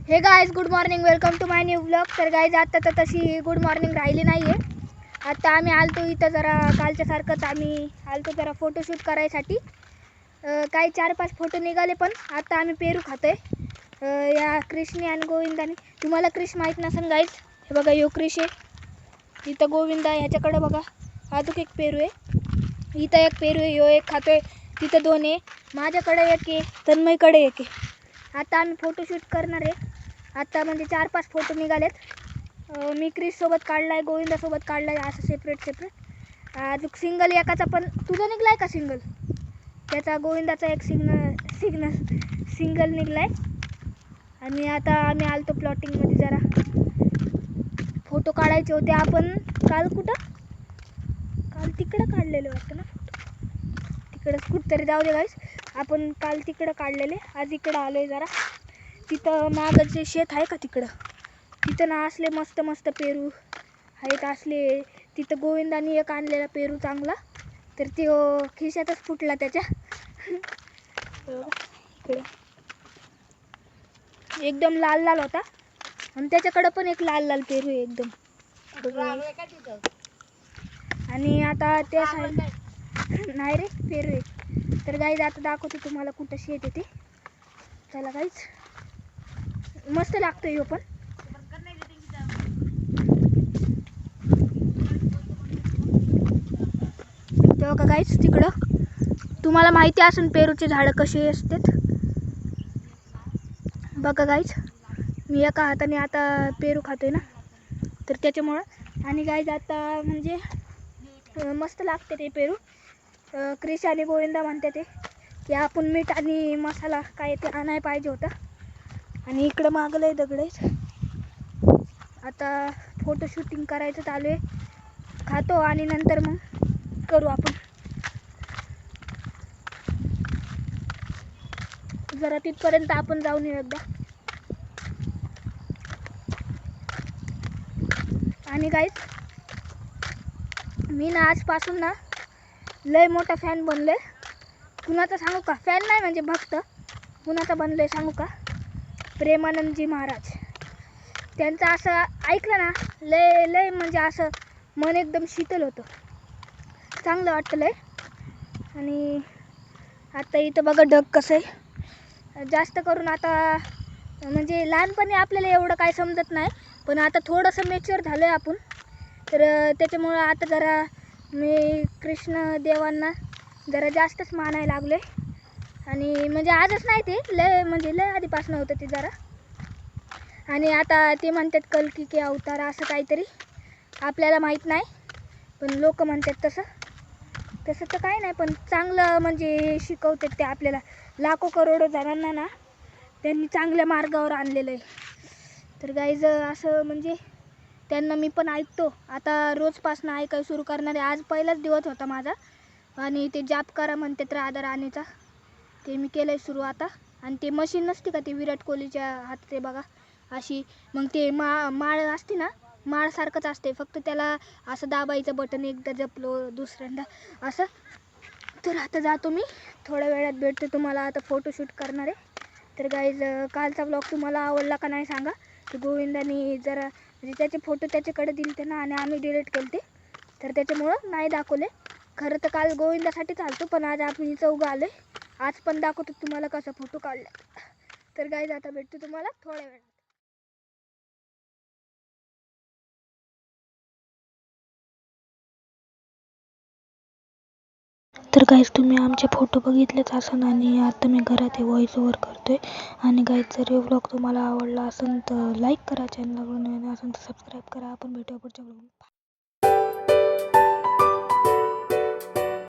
हे guys, good morning, welcome to my new blog. तर guys, आता तर तशी गुड मॉर्निंग राहिली नाही आहे. आता आम्ही आलतो इथं जरा कालच्यासारखंच आम्ही आलतो जरा फोटोशूट करायसाठी. काही 4-5 फोटो निघाले, पण आता आम्ही पेरू खातोय. या कृष्णी आणि गोविंदाने. तुम्हाला कृष माहीत नसेल गाइस, हे बघा यो कृष आहे, इथं गोविंदा ह्याच्याकडे बघा अजून एक पेरू आहे, इथं एक पेरू आहे, यो एक खातोय, तिथं 2 आहे, माझ्याकडे एक आहे, तन्मयकडे एक आहे. आता आम्ही फोटोशूट करणार आहे. आता म्हणजे 4-5 फोटो निघालेत. मी क्रिससोबत काढला आहे, गोविंदासोबत काढला आहे, असं सेपरेट. अजून सिंगल एकाचा पण तुझा निघला आहे का सिंगल? त्याचा गोविंदाचा एक सिंगल निघला आहे. आणि आता आम्ही आलतो प्लॉटिंगमध्ये जरा फोटो काढायचे होते. आपण काल तिकडं काढलेले वाटतं ना फोटो, तिकडंच कुठंतरी. जाऊ दे गाईस, आपण काल तिकडं काढलेले, आज इकडं आलो आहे जरा. तिथं मागं जे शेत आहे का तिथं ना असले मस्त पेरू आहेत असले. तिथं गोविंदाने एक आणलेला पेरू चांगला, तर तो खिशातच फुटला त्याच्या. इकडे एकदम लाल होता, आणि त्याच्याकडं पण एक लाल पेरू आहे एकदम. आणि आता त्या साईड नाही रे पेरू आहे. तर गाईज आता दाखवते तुम्हाला कुठं शेत येते. चला गाईज, मस्त लागतोय हो. पण तेव्हा का गाईज, तिकडं तुम्हाला माहिती असेल पेरूचे झाडं कसे असतात. बघा गाईज, मी एका हाताने आता पेरू खातोय ना, तर त्याच्यामुळं. आणि गाईज आता म्हणजे मस्त लागते ते पेरू. क्रिश आणि गोविंदा म्हणते ते की आपण मीठ आणि मसाला काय ते आणायला पाहिजे होता. आणि इकडं मागलं आहे दगड आहे. आता फोटो शूटिंग करायचं चालू आहे. खातो आणि नंतर मग करू आपण. जरा तिथपर्यंत आपण जाऊन येऊ एकदा. आणि गाईज, मी ना आजपासून ना लय मोठा फॅन बनलोय. कुणाचा सांगू का? फॅन नाही म्हणजे भक्त. कुणाचा बनलोय सांगू का? प्रेमानंदजी महाराज. त्यांचं असं ऐकलं ना लय म्हणजे असं मन एकदम शीतल होतं, चांगलं वाटतं लय. आणि आता इथं बघा ढग कसं आहे. जास्त करून आता म्हणजे लहानपणी आपल्याला एवढं काय समजत नाही, पण आता थोडंसं मॅच्युअर झालं आहे आपण. तर त्याच्यामुळं आता जरा मी कृष्ण देवांना जरा जास्तच मानायला लागलो आहे. आणि म्हणजे आजच नाही, ते लय आधीपासून होतं ते जरा. आणि आता ते म्हणतात कल्की के अवतार असं काहीतरी, आपल्याला माहीत नाही, पण लोक म्हणतात तसं तर काय नाही, पण चांगलं म्हणजे शिकवतात ते आपल्याला. लाखो करोडो जणांना ना त्यांनी चांगल्या मार्गावर आणलेलं आहे. तर गाईज असं म्हणजे त्यांना मी पण ऐकतो. आता रोजपासून ऐकायला सुरू करणार आहे. आज पहिलाच दिवस होता माझा. आणि ते जाप करा म्हणतात राधा राणीचा, ते मी केलं आहे सुरू आता. आणि ते मशीन नसते का, ते विराट कोहलीच्या हातात आहे बघा अशी. मग ते माळ असते ना, माळसारखंच असते, फक्त त्याला असं दाबायचं बटन, एकदा जपलो दुसऱ्यांदा असं. तर आता जातो मी, थोड्या वेळात भेटते तुम्हाला. आता फोटोशूट करणार आहे. तर गाईज, कालचा ब्लॉग तुम्हाला आवडला का नाही सांगा. तर गोविंदाने जरा म्हणजे त्याचे फोटो त्याच्याकडे दिले ना, आणि आम्ही डिलीट केले ते, तर त्याच्यामुळं नाही दाखवले. खरं तर काल गोविंदासाठी चालतो, पण आज आपण चौघं आलो आहे. आज पण दाखवतो तुम्हाला कसा फोटो काढला. तर गाईज आता भेटतो तुम्हाला थोड्या वेळात. तर गाईज, तुम्ही आमचे फोटो बघितलेच असन, आणि आता मी घरात हे व्हॉइस ओव्हर करतोय. आणि गाईज, जर हे व्लॉग तुम्हाला आवडला असेल तर लाईक करा, चॅनलवर नवीन असेल तर सबस्क्राईब करा. आपण भेटूया पुढच्या व्लॉगमध्ये.